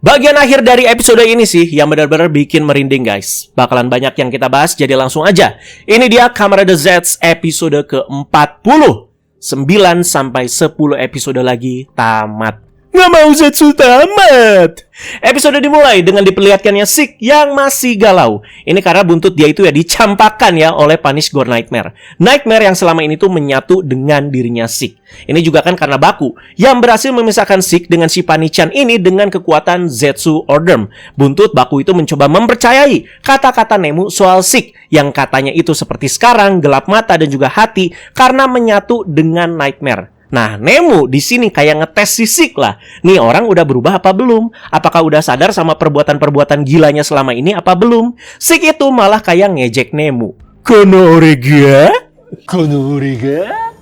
Bagian akhir dari episode ini sih yang benar-benar bikin merinding guys. Bakalan banyak yang kita bahas, jadi langsung aja. Ini dia Kamarada Z episode ke-40. 9 sampai 10 episode lagi tamat. Nggak mau Zetsu tamat. Episode dimulai dengan diperlihatkannya Zeke yang masih galau. Ini karena buntut dia itu ya dicampakkan ya oleh Punish Gore Nightmare. Nightmare yang selama ini tuh menyatu dengan dirinya Zeke. Ini juga kan karena Baku yang berhasil memisahkan Zeke dengan si Panichan ini dengan kekuatan Zetsu Orderm. Buntut Baku itu mencoba mempercayai kata-kata Nemu soal Zeke yang katanya itu seperti sekarang gelap mata dan juga hati karena menyatu dengan Nightmare. Nah, Nemu di sini kayak ngetes si Zeke lah. Nih orang udah berubah apa belum? Apakah udah sadar sama perbuatan-perbuatan gilanya selama ini apa belum? Zeke itu malah kayak ngejek Nemu. Kono orega? Kono orega?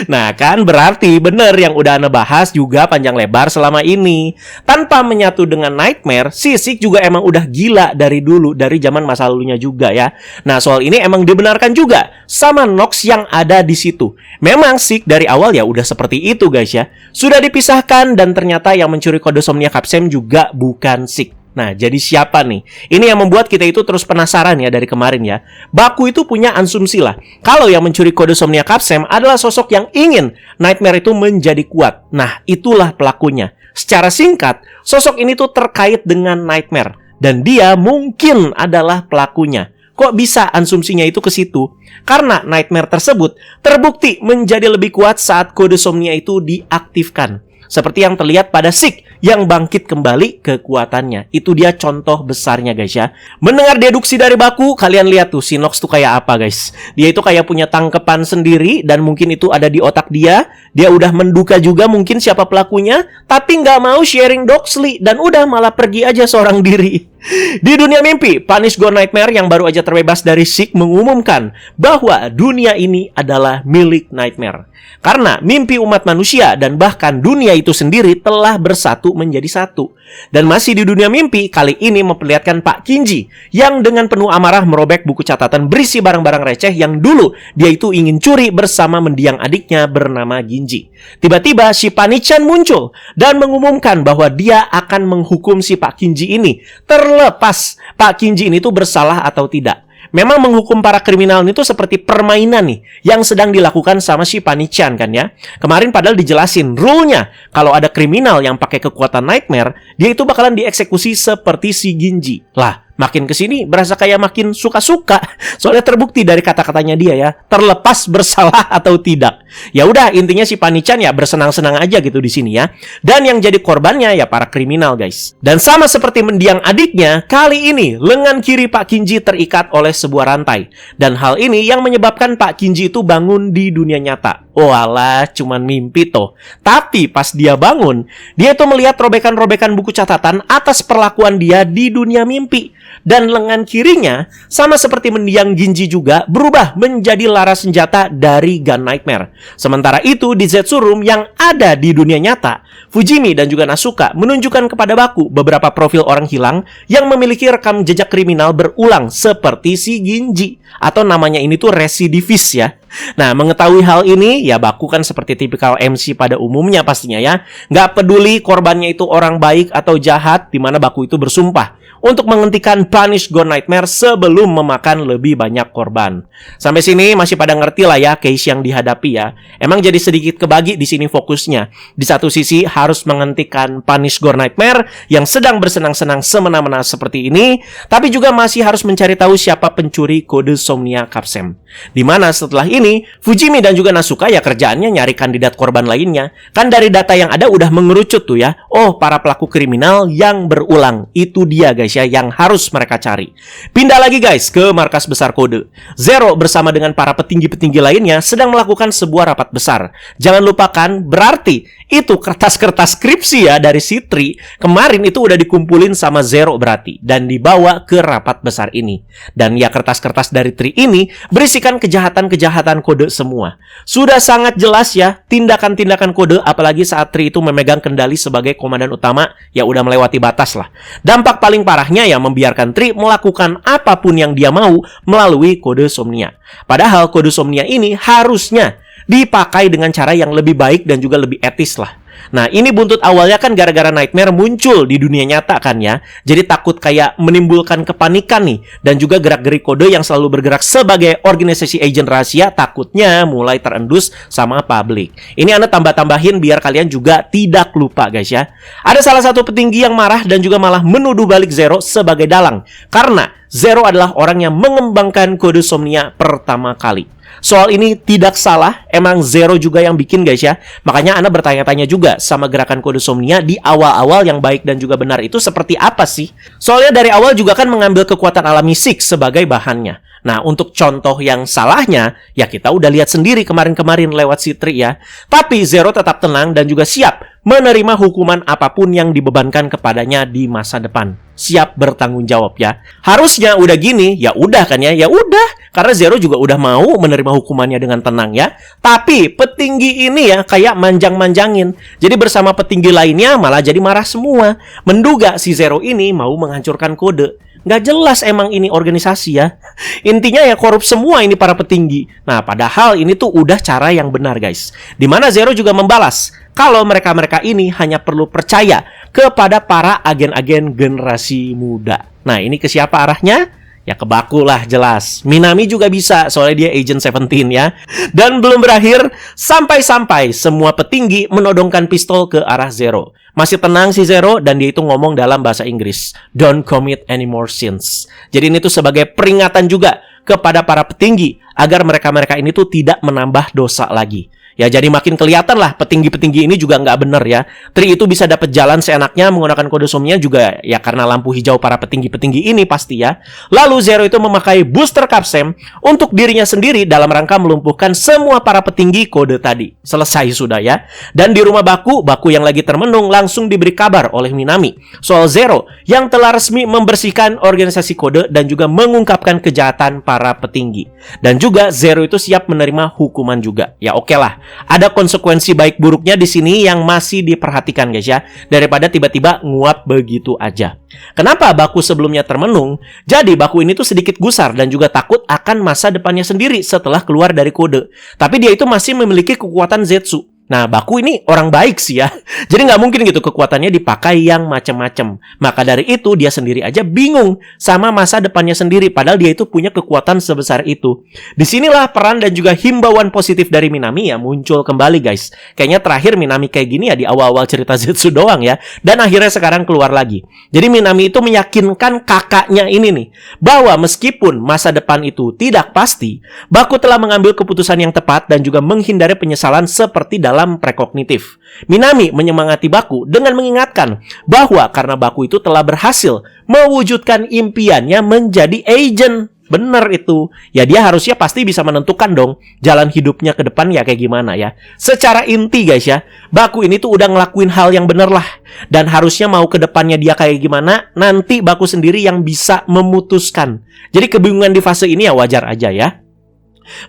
Nah kan berarti bener yang udah Ane bahas juga panjang lebar selama ini. Tanpa menyatu dengan Nightmare, si Zeke juga emang udah gila dari dulu, dari zaman masa lalunya juga ya. Nah soal ini emang dibenarkan juga sama Nox yang ada di situ. Memang Zeke dari awal ya udah seperti itu guys ya. Sudah dipisahkan dan ternyata yang mencuri kode Somnia Capsem juga bukan Zeke. Nah, jadi siapa nih? Ini yang membuat kita itu terus penasaran ya dari kemarin ya. Baku itu punya asumsi lah. Kalau yang mencuri kode Somnia Capsem adalah sosok yang ingin Nightmare itu menjadi kuat. Nah, itulah pelakunya. Secara singkat, sosok ini tuh terkait dengan Nightmare. Dan dia mungkin adalah pelakunya. Kok bisa asumsinya itu ke situ? Karena Nightmare tersebut terbukti menjadi lebih kuat saat kode Somnia itu diaktifkan. Seperti yang terlihat pada Zeke yang bangkit kembali kekuatannya. Itu dia contoh besarnya guys ya. Mendengar deduksi dari Baku, kalian lihat tuh si Nox tuh kayak apa guys. Dia itu kayak punya tangkepan sendiri dan mungkin itu ada di otak dia. Dia udah menduga juga mungkin siapa pelakunya, tapi nggak mau sharing Doxley dan udah malah pergi aja seorang diri. Di dunia mimpi, Punish Gore Nightmare yang baru aja terbebas dari Zeke mengumumkan bahwa dunia ini adalah milik Nightmare. Karena mimpi umat manusia dan bahkan dunia itu sendiri telah bersatu menjadi satu. Dan masih di dunia mimpi, kali ini memperlihatkan Pak Kinji yang dengan penuh amarah merobek buku catatan berisi barang-barang receh yang dulu dia itu ingin curi bersama mendiang adiknya bernama Ginji. Tiba-tiba si Panichan muncul dan mengumumkan bahwa dia akan menghukum si Pak Kinji ini terlepas Pak Kinji ini tuh bersalah atau tidak. Memang menghukum para kriminal itu seperti permainan nih yang sedang dilakukan sama si Panichan kan ya. Kemarin padahal dijelasin rule-nya. Kalau ada kriminal yang pakai kekuatan Nightmare, dia itu bakalan dieksekusi seperti si Ginji. Lah, makin kesini berasa kayak makin suka-suka. Soalnya terbukti dari kata-katanya dia ya, terlepas bersalah atau tidak. Ya udah, intinya si Panichan ya bersenang-senang aja gitu di sini ya. Dan yang jadi korbannya ya para kriminal guys. Dan sama seperti mendiang adiknya, kali ini lengan kiri Pak Kinji terikat oleh sebuah rantai. Dan hal ini yang menyebabkan Pak Kinji itu bangun di dunia nyata. Oh alah, cuman mimpi toh. Tapi pas dia bangun, dia itu melihat robekan-robekan buku catatan atas perlakuan dia di dunia mimpi. Dan lengan kirinya, sama seperti mendiang Ginji juga, berubah menjadi laras senjata dari Gun Nightmare. Sementara itu, di Zetsu Room yang ada di dunia nyata, Fujimi dan juga Nasuka menunjukkan kepada Baku beberapa profil orang hilang yang memiliki rekam jejak kriminal berulang seperti si Ginji. Atau namanya ini tuh residivis ya. Nah, mengetahui hal ini, ya Baku kan seperti tipikal MC pada umumnya pastinya ya. Nggak peduli korbannya itu orang baik atau jahat, di mana Baku itu bersumpah untuk menghentikan Punish Gore Nightmare sebelum memakan lebih banyak korban. Sampai sini masih pada ngerti lah ya case yang dihadapi ya. Emang jadi sedikit kebagi di sini fokusnya. Di satu sisi harus menghentikan Punish Gore Nightmare yang sedang bersenang-senang semena-mena seperti ini, tapi juga masih harus mencari tahu siapa pencuri kode Somnia Capsem. Dimana setelah ini Fujimi dan juga Nasuka ya kerjaannya nyari kandidat korban lainnya. Kan dari data yang ada udah mengerucut tuh ya. Oh, para pelaku kriminal yang berulang. Itu dia guys ya yang harus mereka cari. Pindah lagi guys ke markas besar kode. Zero bersama dengan para petinggi-petinggi lainnya sedang melakukan sebuah rapat besar. Jangan lupakan berarti itu kertas-kertas skripsi ya dari Citri kemarin itu udah dikumpulin sama Zero berarti dan dibawa ke rapat besar ini. Dan ya kertas-kertas dari Tri ini berisikan kejahatan-kejahatan kode semua. Sudah sangat jelas ya tindakan-tindakan kode, apalagi saat Tri itu memegang kendali sebagai komandan utama, ya udah melewati batas lah. Dampak paling parahnya ya membiarkan Tri melakukan apapun yang dia mau melalui kode Somnia. Padahal kode Somnia ini harusnya dipakai dengan cara yang lebih baik dan juga lebih etis lah. Nah, ini buntut awalnya kan gara-gara Nightmare muncul di dunia nyata kan ya. Jadi takut kayak menimbulkan kepanikan nih. Dan juga gerak-gerik kode yang selalu bergerak sebagai organisasi agen rahasia takutnya mulai terendus sama publik. Ini Anda tambah-tambahin biar kalian juga tidak lupa guys ya. Ada salah satu petinggi yang marah dan juga malah menuduh balik Zero sebagai dalang. Karena Zero adalah orang yang mengembangkan kode Somnia pertama kali. Soal ini tidak salah, emang Zero juga yang bikin guys ya. Makanya Anda bertanya-tanya juga sama gerakan kode Somnia di awal-awal yang baik dan juga benar itu seperti apa sih? Soalnya dari awal juga kan mengambil kekuatan alami Six sebagai bahannya. Nah, untuk contoh yang salahnya, ya kita udah lihat sendiri kemarin-kemarin lewat Citri ya. Tapi Zero tetap tenang dan juga siap menerima hukuman apapun yang dibebankan kepadanya di masa depan. Siap bertanggung jawab ya. Harusnya udah gini, ya udah kan ya. Ya udah, karena Zero juga udah mau menerima hukumannya dengan tenang ya. Tapi petinggi ini ya kayak manjang-manjangin. Jadi bersama petinggi lainnya malah jadi marah semua. Menduga si Zero ini mau menghancurkan kode. Nggak jelas emang ini organisasi ya. Intinya ya korup semua ini para petinggi. Nah, padahal ini tuh udah cara yang benar guys. Dimana Zero juga membalas kalau mereka-mereka ini hanya perlu percaya kepada para agen-agen generasi muda. Nah, ini ke siapa arahnya? Ya ke Baku lah jelas. Minami juga bisa, soalnya dia Agent 17 ya. Dan belum berakhir, sampai-sampai semua petinggi menodongkan pistol ke arah Zero. Masih tenang si Zero dan dia itu ngomong dalam bahasa Inggris. Don't commit any more sins. Jadi ini tuh sebagai peringatan juga kepada para petinggi agar mereka-mereka ini tuh tidak menambah dosa lagi. Ya jadi makin kelihatan lah petinggi-petinggi ini juga nggak bener ya. Tri itu bisa dapat jalan seenaknya menggunakan kode Somnia juga ya karena lampu hijau para petinggi-petinggi ini pasti ya. Lalu Zero itu memakai booster Capsem untuk dirinya sendiri dalam rangka melumpuhkan semua para petinggi kode tadi. Selesai sudah ya. Dan di rumah Baku yang lagi termenung langsung diberi kabar oleh Minami soal Zero yang telah resmi membersihkan organisasi kode dan juga mengungkapkan kejahatan para petinggi. Dan juga Zero itu siap menerima hukuman juga. Ya oke lah. Ada konsekuensi baik buruknya di sini yang masih diperhatikan guys ya, daripada tiba-tiba nguap begitu aja. Kenapa Baku sebelumnya termenung? Jadi Baku ini tuh sedikit gusar dan juga takut akan masa depannya sendiri setelah keluar dari kode. Tapi dia itu masih memiliki kekuatan Zetsu. Nah, Baku ini orang baik sih ya. Jadi nggak mungkin gitu kekuatannya dipakai yang macam-macam. Maka dari itu dia sendiri aja bingung sama masa depannya sendiri. Padahal dia itu punya kekuatan sebesar itu. Disinilah peran dan juga himbauan positif dari Minami ya muncul kembali guys. Kayaknya terakhir Minami kayak gini ya di awal-awal cerita Zetsu doang ya. Dan akhirnya sekarang keluar lagi. Jadi Minami itu meyakinkan kakaknya ini nih. Bahwa meskipun masa depan itu tidak pasti, Baku telah mengambil keputusan yang tepat dan juga menghindari penyesalan seperti dalam prekognitif. Minami menyemangati Baku dengan mengingatkan bahwa karena Baku itu telah berhasil mewujudkan impiannya menjadi agent. Bener itu. Ya dia harusnya pasti bisa menentukan dong jalan hidupnya ke depan ya kayak gimana ya. Secara inti guys ya, Baku ini tuh udah ngelakuin hal yang bener lah. Dan harusnya mau ke depannya dia kayak gimana, nanti Baku sendiri yang bisa memutuskan. Jadi kebingungan di fase ini ya wajar aja ya.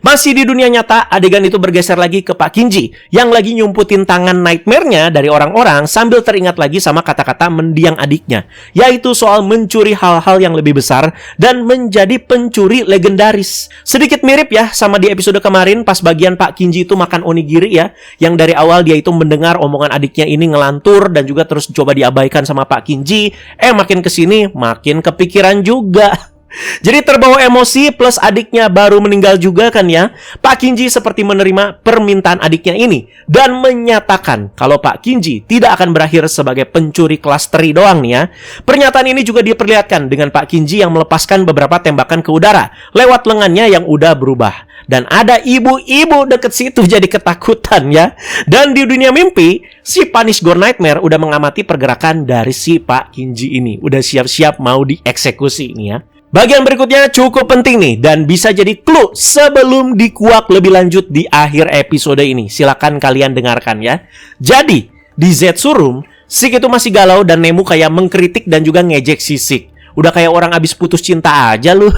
Masih di dunia nyata, adegan itu bergeser lagi ke Pak Kinji yang lagi nyumputin tangan Nightmare-nya dari orang-orang sambil teringat lagi sama kata-kata mendiang adiknya, yaitu soal mencuri hal-hal yang lebih besar dan menjadi pencuri legendaris. Sedikit mirip ya sama di episode kemarin pas bagian Pak Kinji itu makan onigiri ya, yang dari awal dia itu mendengar omongan adiknya ini ngelantur dan juga terus coba diabaikan sama Pak Kinji. Makin kesini makin kepikiran juga. Jadi terbawa emosi plus adiknya baru meninggal juga kan ya. Pak Kinji seperti menerima permintaan adiknya ini dan menyatakan kalau Pak Kinji tidak akan berakhir sebagai pencuri kelas teri doang nih ya. Pernyataan ini juga diperlihatkan dengan Pak Kinji yang melepaskan beberapa tembakan ke udara lewat lengannya yang udah berubah. Dan ada ibu-ibu deket situ jadi ketakutan ya. Dan di dunia mimpi, si Punish Gore Nightmare udah mengamati pergerakan dari si Pak Kinji ini. Udah siap-siap mau dieksekusi nih ya. Bagian berikutnya cukup penting nih dan bisa jadi clue sebelum dikuak lebih lanjut di akhir episode ini. Silakan kalian dengarkan ya. Jadi, di Zetsu Room, Sik itu masih galau dan Nemu kayak mengkritik dan juga ngejek si Sik. Udah kayak orang abis putus cinta aja lu.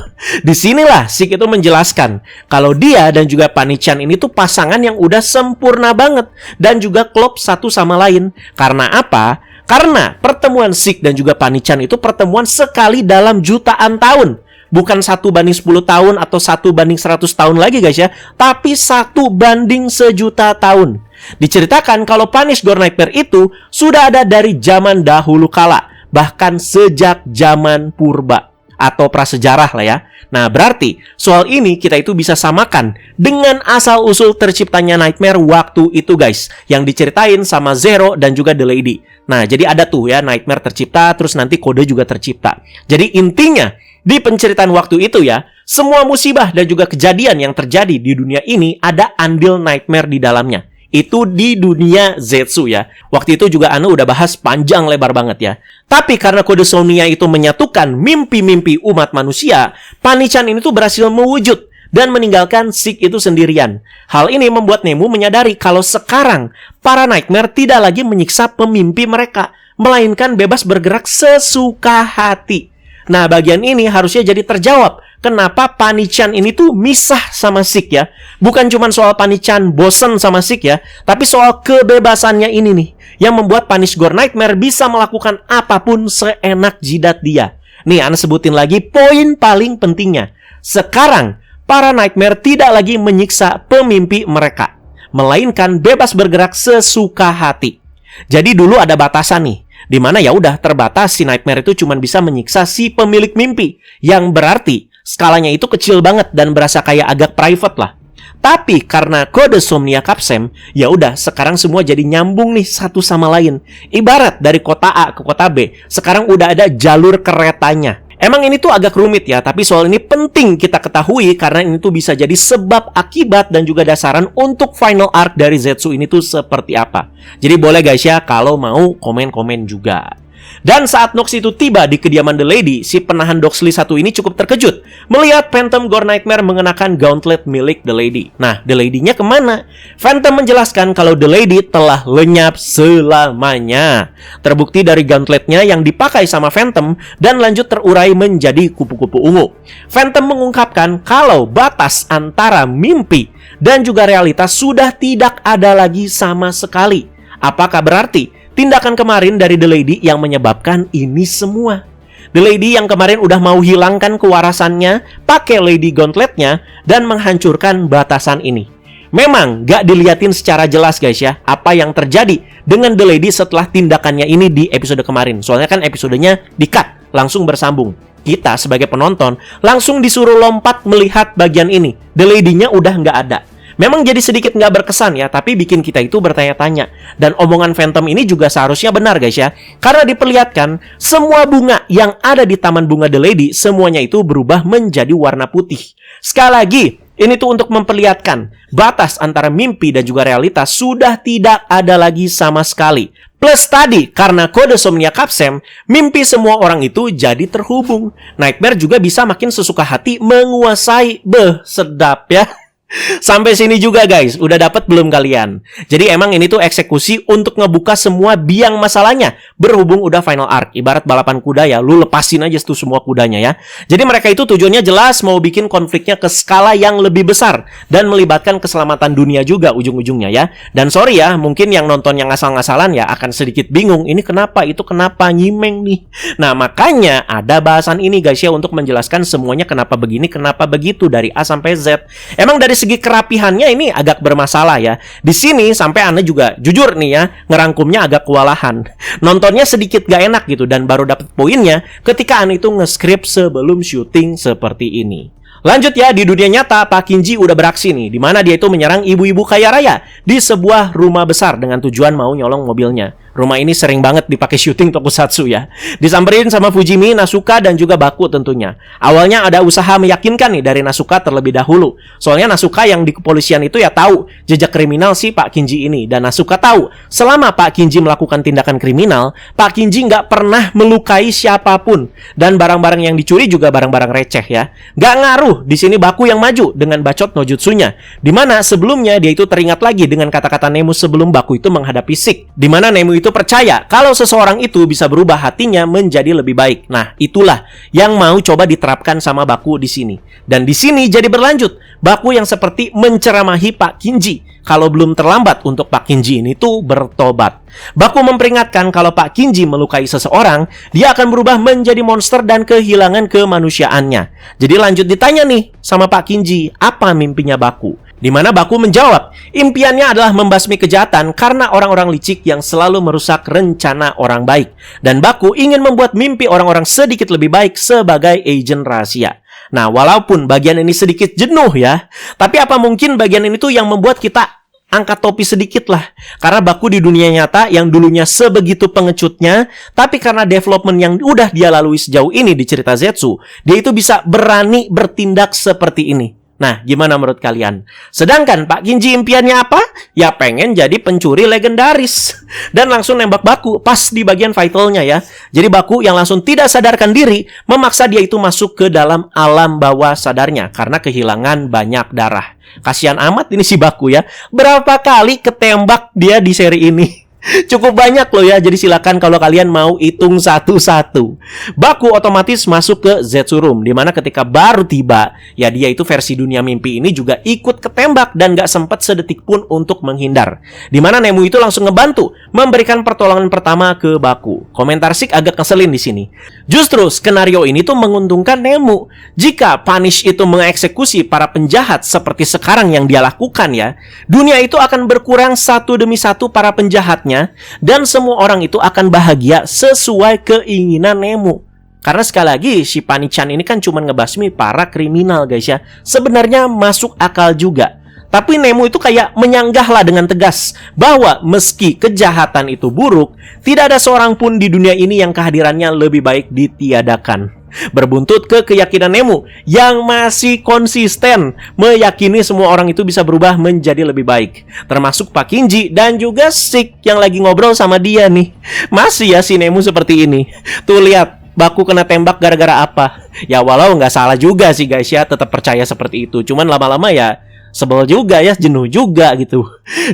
Disinilah Sik itu menjelaskan kalau dia dan juga Panichan ini tuh pasangan yang udah sempurna banget dan juga klop satu sama lain. Karena apa? Karena pertemuan Sik dan juga Panichan itu pertemuan sekali dalam jutaan tahun. Bukan 1 banding 10 tahun atau 1 banding 100 tahun lagi guys ya. Tapi 1 banding sejuta tahun. Diceritakan kalau Punished Gore Nightmare itu sudah ada dari zaman dahulu kala, bahkan sejak zaman purba atau prasejarah lah ya. Nah, berarti soal ini kita itu bisa samakan dengan asal-usul terciptanya Nightmare waktu itu guys, yang diceritain sama Zero dan juga The Lady. Nah, jadi ada tuh ya Nightmare tercipta, terus nanti kode juga tercipta. Jadi intinya, di penceritaan waktu itu ya, semua musibah dan juga kejadian yang terjadi di dunia ini ada andil Nightmare di dalamnya. Itu di dunia Zetsu ya. Waktu itu juga Anu udah bahas panjang lebar banget ya. Tapi karena kode Somnia itu menyatukan mimpi-mimpi umat manusia, Panichan ini tuh berhasil mewujud dan meninggalkan Sick itu sendirian. Hal ini membuat Nemu menyadari kalau sekarang para Nightmare tidak lagi menyiksa pemimpi mereka, melainkan bebas bergerak sesuka hati. Nah, bagian ini harusnya jadi terjawab. Kenapa Panichan ini tuh misah sama Sick ya? Bukan cuma soal Panichan bosen sama Sick ya, tapi soal kebebasannya ini nih, yang membuat Punished Gore Nightmare bisa melakukan apapun seenak jidat dia. Nih, Ana sebutin lagi poin paling pentingnya. Sekarang, para Nightmare tidak lagi menyiksa pemimpi mereka, melainkan bebas bergerak sesuka hati. Jadi dulu ada batasan nih, di mana ya udah terbatas si Nightmare itu cuma bisa menyiksa si pemilik mimpi, yang berarti skalanya itu kecil banget dan berasa kayak agak private lah. Tapi karena kode Somnia Capsem, ya udah sekarang semua jadi nyambung nih satu sama lain. Ibarat dari kota A ke kota B, sekarang udah ada jalur keretanya. Emang ini tuh agak rumit ya, tapi soal ini penting kita ketahui karena ini tuh bisa jadi sebab akibat dan juga dasaran untuk final arc dari Zetsu ini tuh seperti apa. Jadi boleh guys ya kalau mau komen-komen juga. Dan saat Nox itu tiba di kediaman The Lady, si penahan Doxley satu ini cukup terkejut melihat Phantom Gore Nightmare mengenakan gauntlet milik The Lady. Nah, The Lady-nya kemana? Phantom menjelaskan kalau The Lady telah lenyap selamanya. Terbukti dari gauntletnya yang dipakai sama Phantom dan lanjut terurai menjadi kupu-kupu ungu. Phantom mengungkapkan kalau batas antara mimpi dan juga realitas sudah tidak ada lagi sama sekali. Apakah berarti tindakan kemarin dari The Lady yang menyebabkan ini semua? The Lady yang kemarin udah mau hilangkan kewarasannya pakai Lady Gauntletnya dan menghancurkan batasan ini. Memang gak diliatin secara jelas guys ya apa yang terjadi dengan The Lady setelah tindakannya ini di episode kemarin. Soalnya kan episodenya di-cut, langsung bersambung. Kita sebagai penonton langsung disuruh lompat melihat bagian ini. The Lady-nya udah gak ada. Memang jadi sedikit nggak berkesan ya, tapi bikin kita itu bertanya-tanya. Dan omongan Phantom ini juga seharusnya benar guys ya. Karena diperlihatkan, semua bunga yang ada di Taman Bunga The Lady, semuanya itu berubah menjadi warna putih. Sekali lagi, ini tuh untuk memperlihatkan, batas antara mimpi dan juga realitas sudah tidak ada lagi sama sekali. Plus tadi, karena kode Somnia Capsem, mimpi semua orang itu jadi terhubung. Nightmare juga bisa makin sesuka hati menguasai. Sedap ya. Sampai sini juga guys, udah dapat belum kalian? Jadi emang ini tuh eksekusi untuk ngebuka semua biang masalahnya. Berhubung udah final arc, ibarat balapan kuda ya, lu lepasin aja tuh semua kudanya ya. Jadi mereka itu tujuannya jelas mau bikin konfliknya ke skala yang lebih besar dan melibatkan keselamatan dunia juga ujung-ujungnya ya. Dan sorry ya, mungkin yang nonton yang ngasal-ngasalan ya akan sedikit bingung, ini kenapa, itu kenapa, nyimeng nih. Nah makanya ada bahasan ini guys ya untuk menjelaskan semuanya kenapa begini, kenapa begitu dari A sampai Z. Emang dari segi kerapihannya ini agak bermasalah ya. Di sini sampai Anda juga jujur nih ya, ngerangkumnya agak kewalahan. Nontonnya sedikit gak enak gitu dan baru dapat poinnya ketika Anda itu nge-script sebelum syuting seperti ini. Lanjut ya, di dunia nyata Pak Kinji udah beraksi nih, di mana dia itu menyerang ibu-ibu kaya raya di sebuah rumah besar dengan tujuan mau nyolong mobilnya. Rumah ini sering banget dipakai syuting tokusatsu ya. Disamperin sama Fujimi, Nasuka, dan juga Baku tentunya. Awalnya ada usaha meyakinkan nih dari Nasuka terlebih dahulu. Soalnya Nasuka yang di kepolisian itu ya tahu jejak kriminal si Pak Kinji ini. Dan Nasuka tahu, selama Pak Kinji melakukan tindakan kriminal, Pak Kinji nggak pernah melukai siapapun. Dan barang-barang yang dicuri juga barang-barang receh ya. Nggak ngaruh, di sini Baku yang maju dengan bacot no jutsunya. Dimana sebelumnya dia itu teringat lagi dengan kata-kata Nemu sebelum Baku itu menghadapi Sick. Dimana Nemu itu percaya kalau seseorang itu bisa berubah hatinya menjadi lebih baik. Nah, itulah yang mau coba diterapkan sama Baku di sini. Dan di sini jadi berlanjut. Baku yang seperti menceramahi Pak Kinji kalau belum terlambat untuk Pak Kinji ini tuh bertobat. Baku memperingatkan kalau Pak Kinji melukai seseorang, dia akan berubah menjadi monster dan kehilangan kemanusiaannya. Jadi lanjut ditanya nih sama Pak Kinji, apa mimpinya Baku? Di mana Baku menjawab, impiannya adalah membasmi kejahatan karena orang-orang licik yang selalu merusak rencana orang baik. Dan Baku ingin membuat mimpi orang-orang sedikit lebih baik sebagai agen rahasia. Nah, walaupun bagian ini sedikit jenuh ya, tapi apa mungkin bagian ini tuh yang membuat kita angkat topi sedikit lah. Karena Baku di dunia nyata yang dulunya sebegitu pengecutnya, tapi karena development yang udah dia lalui sejauh ini di cerita Zetsu, dia itu bisa berani bertindak seperti ini. Nah, gimana menurut kalian? Sedangkan Pak Kinji impiannya apa? Ya pengen jadi pencuri legendaris. Dan langsung nembak Baku pas di bagian vitalnya ya. Jadi Baku yang langsung tidak sadarkan diri, memaksa dia itu masuk ke dalam alam bawah sadarnya karena kehilangan banyak darah. Kasihan amat ini si Baku ya. Berapa kali ketembak dia di seri ini? Cukup banyak loh ya, jadi silakan kalau kalian mau hitung satu-satu. Baku otomatis masuk ke Zetsu Room, dimana ketika baru tiba, ya dia itu versi dunia mimpi ini juga ikut ketembak dan gak sempat sedetik pun untuk menghindar. Dimana Nemu itu langsung ngebantu, memberikan pertolongan pertama ke Baku. Komentar Sik agak ngeselin di sini. Justru skenario ini tuh menguntungkan Nemu. Jika Punish itu mengeksekusi para penjahat seperti sekarang yang dia lakukan ya, dunia itu akan berkurang satu demi satu para penjahatnya, dan semua orang itu akan bahagia sesuai keinginan Nemu. Karena sekali lagi si Panichan ini kan cuma ngebasmi para kriminal guys ya. Sebenarnya masuk akal juga. Tapi Nemu itu kayak menyanggah lah dengan tegas bahwa meski kejahatan itu buruk, tidak ada seorang pun di dunia ini yang kehadirannya lebih baik ditiadakan. Berbuntut ke keyakinan Nemu yang masih konsisten meyakini semua orang itu bisa berubah menjadi lebih baik, termasuk Pak Kinji dan juga Sik yang lagi ngobrol sama dia nih. Masih ya si Nemu seperti ini. Tuh lihat, Baku kena tembak gara-gara apa? Ya walau nggak salah juga sih guys ya, tetap percaya seperti itu. Cuman lama-lama ya sebel juga ya, jenuh juga gitu.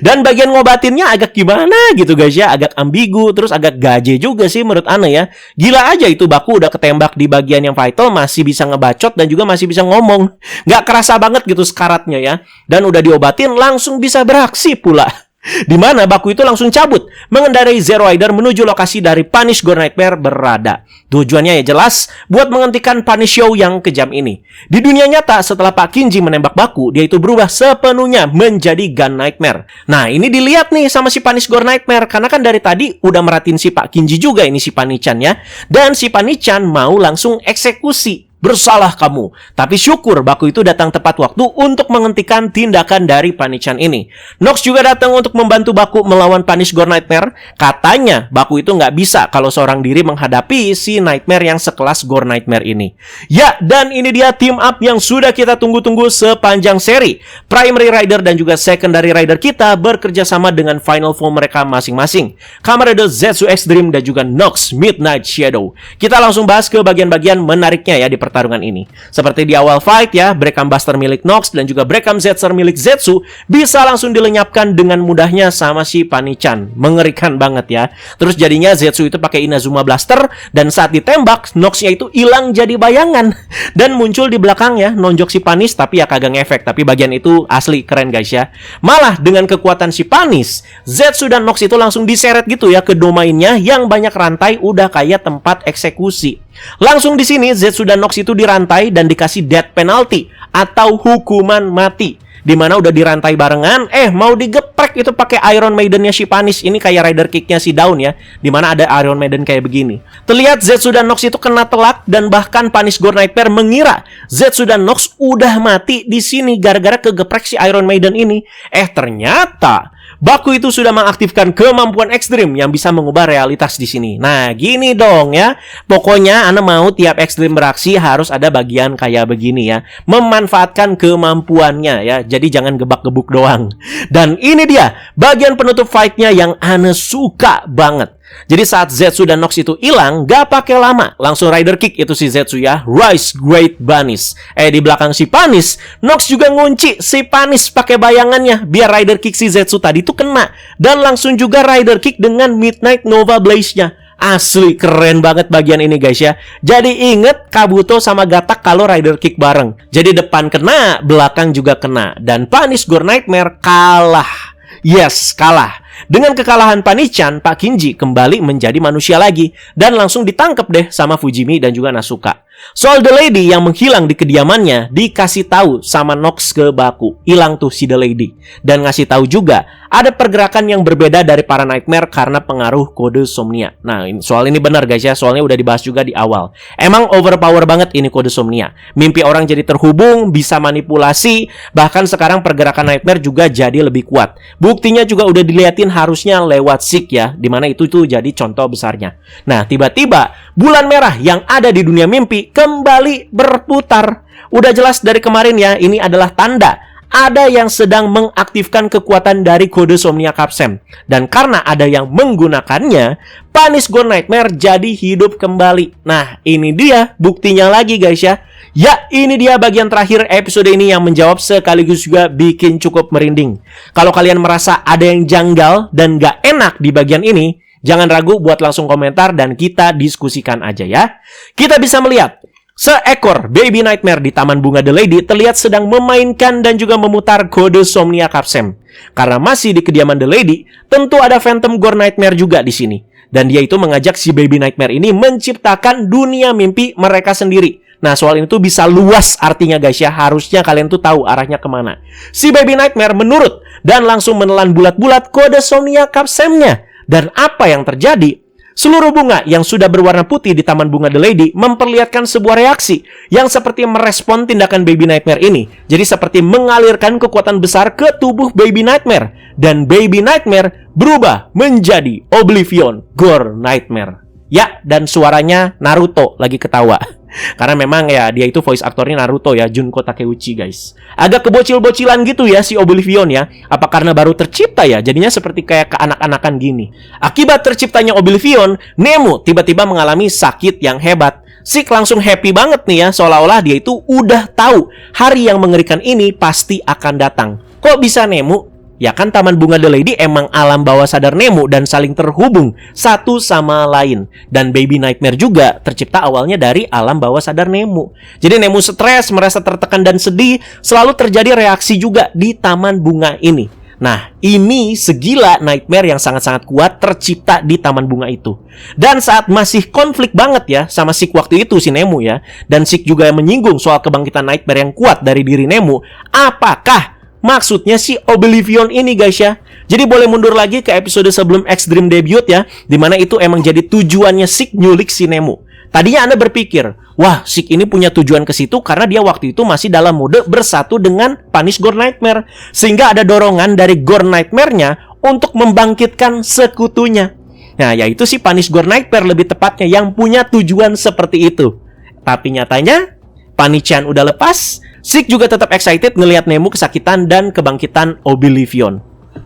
Dan bagian ngobatinnya agak gimana gitu guys ya, agak ambigu, terus agak gaje juga sih menurut Ana ya. Gila aja itu Baku udah ketembak di bagian yang vital masih bisa ngebacot dan juga masih bisa ngomong. Nggak kerasa banget gitu sekaratnya ya. Dan udah diobatin langsung bisa beraksi pula. Di mana Baku itu langsung cabut mengendarai Zero Rider menuju lokasi dari Punish Gore Nightmare berada. Tujuannya ya jelas buat menghentikan Punish Show yang kejam ini. Di dunia nyata setelah Pak Kinji menembak Baku, dia itu berubah sepenuhnya menjadi Gun Nightmare. Nah ini dilihat nih sama si Punish Gore Nightmare, karena kan dari tadi udah merhatiin si Pak Kinji juga ini si Panichan ya. Dan si Panichan mau langsung eksekusi. Bersalah kamu. Tapi syukur Baku itu datang tepat waktu untuk menghentikan tindakan dari Panichan ini. Nox juga datang untuk membantu Baku melawan Punish Gore Nightmare. Katanya Baku itu nggak bisa kalau seorang diri menghadapi si Nightmare yang sekelas Gore Nightmare ini. Ya, dan ini dia team up yang sudah kita tunggu-tunggu sepanjang seri. Primary Rider dan juga Secondary Rider kita bekerja sama dengan final form mereka masing-masing. Kamen Rider Zetsu Extreme dan juga Nox Midnight Shadow. Kita langsung bahas ke bagian-bagian menariknya ya di pertarungan ini. Seperti di awal fight ya, Breakam Buster milik Nox dan juga Breakam Zetsu milik Zetsu bisa langsung dilenyapkan dengan mudahnya sama si Panichan. Mengerikan banget ya. Terus jadinya Zetsu itu pakai Inazuma Blaster dan saat ditembak Nox-nya itu hilang jadi bayangan dan muncul di belakang ya, nonjok si Panis tapi ya kagak ngefek. Tapi bagian itu asli keren guys ya. Malah dengan kekuatan si Panis, Zetsu dan Nox itu langsung diseret gitu ya ke domainnya yang banyak rantai udah kayak tempat eksekusi. Langsung di sini Zetsu dan Nox itu dirantai dan dikasih death penalty atau hukuman mati. Dimana udah dirantai barengan, mau digeprek itu pakai Iron Maiden-nya si Panis. Ini kayak Rider Kick-nya si Dawn ya, dimana ada Iron Maiden kayak begini. Terlihat Zetsu dan Nox itu kena telak dan bahkan Punish Gore Nightmare mengira Zetsu dan Nox udah mati di sini gara-gara kegeprek si Iron Maiden ini. Ternyata Baku itu sudah mengaktifkan kemampuan ekstrim yang bisa mengubah realitas di sini. Nah, gini dong ya. Pokoknya Ana mau tiap ekstrim beraksi harus ada bagian kayak begini ya. Memanfaatkan kemampuannya ya. Jadi jangan gebak-gebuk doang. Dan ini dia bagian penutup fight-nya yang Ana suka banget. Jadi saat Zetsu dan Nox itu hilang, gak pakai lama, langsung Rider Kick itu si Zetsu ya, Rise Great Banis. Di belakang si Panis, Nox juga ngunci si Panis pakai bayangannya, biar Rider Kick si Zetsu tadi tuh kena. Dan langsung juga Rider Kick dengan Midnight Nova Blaze-nya. Asli keren banget bagian ini guys ya. Jadi inget Kabuto sama Gatak kalau Rider Kick bareng. Jadi depan kena, belakang juga kena. Dan Punish Gore Nightmare kalah. Yes, kalah. Dengan kekalahan Panichan, Pak Kinji kembali menjadi manusia lagi dan langsung ditangkap deh sama Fujimi dan juga Nasuka. Soal The Lady yang menghilang di kediamannya, dikasih tahu sama Nox ke Baku, hilang tuh si The Lady. Dan ngasih tahu juga ada pergerakan yang berbeda dari para Nightmare karena pengaruh kode Somnia. Nah, soal ini benar guys ya, soalnya udah dibahas juga di awal. Emang overpower banget ini kode Somnia. Mimpi orang jadi terhubung, bisa manipulasi, bahkan sekarang pergerakan Nightmare juga jadi lebih kuat. Buktinya juga udah diliatin harusnya lewat Seek ya, dimana itu tuh jadi contoh besarnya. Nah, tiba-tiba bulan merah yang ada di dunia mimpi kembali berputar. Udah jelas dari kemarin ya, ini adalah tanda ada yang sedang mengaktifkan kekuatan dari kode Somnia Capsem. Dan karena ada yang menggunakannya, Punish Gore Nightmare jadi hidup kembali. Nah, ini dia buktinya lagi guys ya. Ya, ini dia bagian terakhir episode ini yang menjawab sekaligus juga bikin cukup merinding. Kalau kalian merasa ada yang janggal dan gak enak di bagian ini, jangan ragu buat langsung komentar dan kita diskusikan aja ya. Kita bisa melihat seekor Baby Nightmare di Taman Bunga The Lady terlihat sedang memainkan dan juga memutar kode Somnia Capsem. Karena masih di kediaman The Lady, tentu ada Phantom Gore Nightmare juga di sini. Dan dia itu mengajak si Baby Nightmare ini menciptakan dunia mimpi mereka sendiri. Nah, soal ini tuh bisa luas artinya guys ya. Harusnya kalian tuh tahu arahnya kemana. Si Baby Nightmare menurut dan langsung menelan bulat-bulat kode Somnia Capsem-nya. Dan apa yang terjadi? Seluruh bunga yang sudah berwarna putih di Taman Bunga The Lady memperlihatkan sebuah reaksi yang seperti merespon tindakan Baby Nightmare ini. Jadi seperti mengalirkan kekuatan besar ke tubuh Baby Nightmare. Dan Baby Nightmare berubah menjadi Oblivion Gore Nightmare. Ya, dan suaranya Naruto lagi ketawa. Karena memang ya dia itu voice aktornya Naruto ya, Junko Takeuchi guys. Agak kebocil-bocilan gitu ya si Oblivion ya. Apa karena baru tercipta ya, jadinya seperti kayak keanak-anakan gini. Akibat terciptanya Oblivion, Nemu tiba-tiba mengalami sakit yang hebat. Seek langsung happy banget nih ya, seolah-olah dia itu udah tahu hari yang mengerikan ini pasti akan datang. Kok bisa Nemu? Ya kan Taman Bunga The Lady emang alam bawah sadar Nemu dan saling terhubung satu sama lain. Dan Baby Nightmare juga tercipta awalnya dari alam bawah sadar Nemu. Jadi Nemu stres, merasa tertekan dan sedih, selalu terjadi reaksi juga di Taman Bunga ini. Nah, ini segila Nightmare yang sangat-sangat kuat tercipta di Taman Bunga itu. Dan saat masih konflik banget ya sama Seek waktu itu si Nemu ya. Dan Seek juga menyinggung soal kebangkitan Nightmare yang kuat dari diri Nemu. Apakah maksudnya si Oblivion ini guys ya. Jadi boleh mundur lagi ke episode sebelum X-Dream debut ya, dimana itu emang jadi tujuannya Seek nyulik si Nemu. Tadinya Anda berpikir, wah Seek ini punya tujuan ke situ karena dia waktu itu masih dalam mode bersatu dengan Punish Gore Nightmare. Sehingga ada dorongan dari Gore Nightmare-nya untuk membangkitkan sekutunya. Nah, yaitu si Punish Gore Nightmare lebih tepatnya yang punya tujuan seperti itu. Tapi nyatanya Panichan udah lepas, Seek juga tetap excited ngelihat Nemu kesakitan dan kebangkitan Oblivion.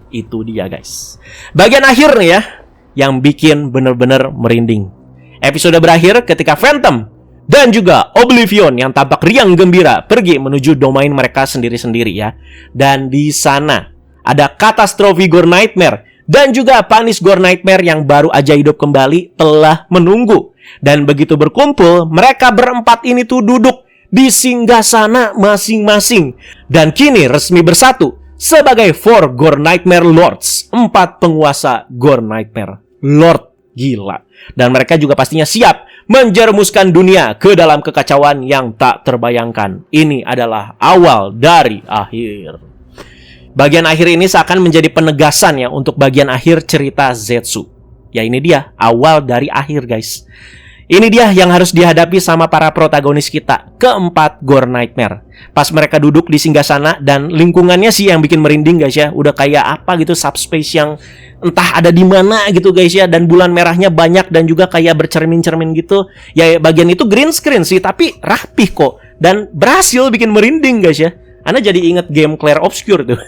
Itu dia guys. Bagian akhir nih ya, yang bikin bener-bener merinding. Episode berakhir ketika Phantom dan juga Oblivion yang tampak riang gembira pergi menuju domain mereka sendiri-sendiri ya. Dan di sana ada Catastrophe Gore Nightmare dan juga Punish Gore Nightmare yang baru aja hidup kembali telah menunggu. Dan begitu berkumpul, mereka berempat ini tuh duduk di singgasana masing-masing dan kini resmi bersatu sebagai 4 Gore Nightmare Lords, 4 penguasa Gore Nightmare Lord. Gila. Dan mereka juga pastinya siap menjerumuskan dunia ke dalam kekacauan yang tak terbayangkan. Ini adalah awal dari akhir. Bagian akhir ini seakan menjadi penegasan ya untuk bagian akhir cerita Zetsu. Ya ini dia, awal dari akhir guys. Ini dia yang harus dihadapi sama para protagonis kita, keempat Gore Nightmare. Pas mereka duduk di singgasana dan lingkungannya sih yang bikin merinding guys ya. Udah kayak apa gitu, subspace yang entah ada di mana gitu guys ya. Dan bulan merahnya banyak dan juga kayak bercermin-cermin gitu. Ya bagian itu green screen sih, tapi rapih kok. Dan berhasil bikin merinding guys ya. Anda jadi inget game Clair Obscure tuh.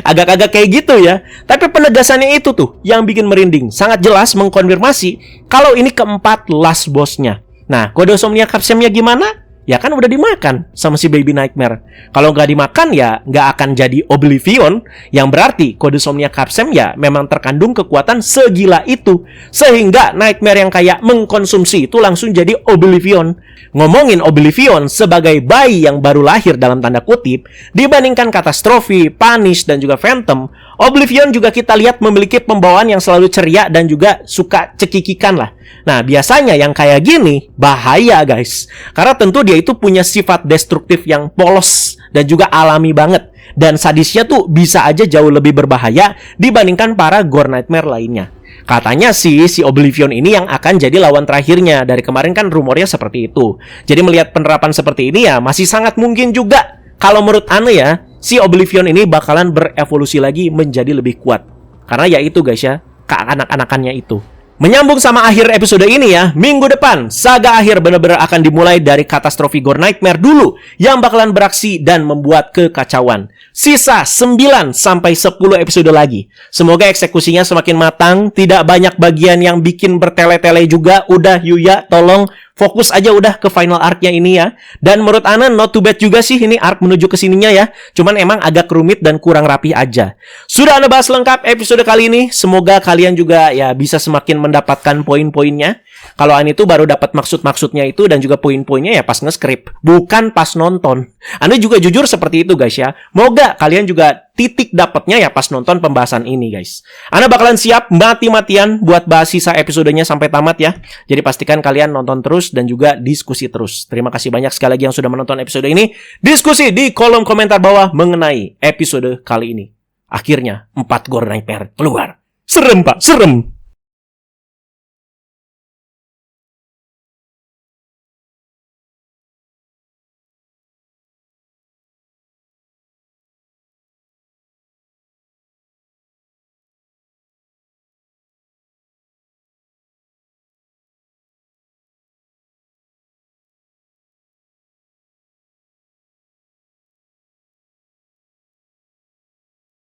Agak-agak kayak gitu ya. Tapi penegasannya itu tuh yang bikin merinding. Sangat jelas mengkonfirmasi kalau ini keempat last bossnya. Nah, kode Somnia Capsem-nya gimana? Ya kan udah dimakan sama si Baby Nightmare. Kalau nggak dimakan ya nggak akan jadi Oblivion. Yang berarti kode Somnia Capsem ya memang terkandung kekuatan segila itu. Sehingga Nightmare yang kayak mengkonsumsi itu langsung jadi Oblivion. Ngomongin Oblivion sebagai bayi yang baru lahir dalam tanda kutip, dibandingkan Catastrophe, Punish, dan juga Phantom, Oblivion juga kita lihat memiliki pembawaan yang selalu ceria dan juga suka cekikikan lah. Nah, biasanya yang kayak gini bahaya guys. Karena tentu dia itu punya sifat destruktif yang polos dan juga alami banget. Dan sadisnya tuh bisa aja jauh lebih berbahaya dibandingkan para Gore Nightmare lainnya. Katanya sih si Oblivion ini yang akan jadi lawan terakhirnya. Dari kemarin kan rumornya seperti itu. Jadi melihat penerapan seperti ini ya masih sangat mungkin juga. Kalau menurut Ane ya, si Oblivion ini bakalan berevolusi lagi menjadi lebih kuat. Karena ya itu guys ya, keanak-anakannya itu. Menyambung sama akhir episode ini ya, minggu depan saga akhir benar-benar akan dimulai dari katastrofi Gore Nightmare dulu yang bakalan beraksi dan membuat kekacauan. Sisa 9 sampai 10 episode lagi. Semoga eksekusinya semakin matang, tidak banyak bagian yang bikin bertele-tele juga. Udah Yuya, tolong fokus aja udah ke final arc-nya ini ya. Dan menurut Ana not too bad juga sih ini arc menuju ke sininya ya. Cuman emang agak rumit dan kurang rapi aja. Sudah Ana bahas lengkap episode kali ini. Semoga kalian juga ya bisa semakin mendapatkan poin-poinnya. Kalau Ana itu baru dapat maksud-maksudnya itu dan juga poin-poinnya ya pas nge-script, bukan pas nonton. Ana juga jujur seperti itu guys ya. Moga kalian juga titik dapatnya ya pas nonton pembahasan ini guys. Ana bakalan siap mati-matian buat bahas sisa episodenya sampai tamat ya. Jadi pastikan kalian nonton terus dan juga diskusi terus. Terima kasih banyak sekali lagi yang sudah menonton episode ini. Diskusi di kolom komentar bawah mengenai episode kali ini. Akhirnya 4 Gore Nightmare keluar. Serem pak, serem.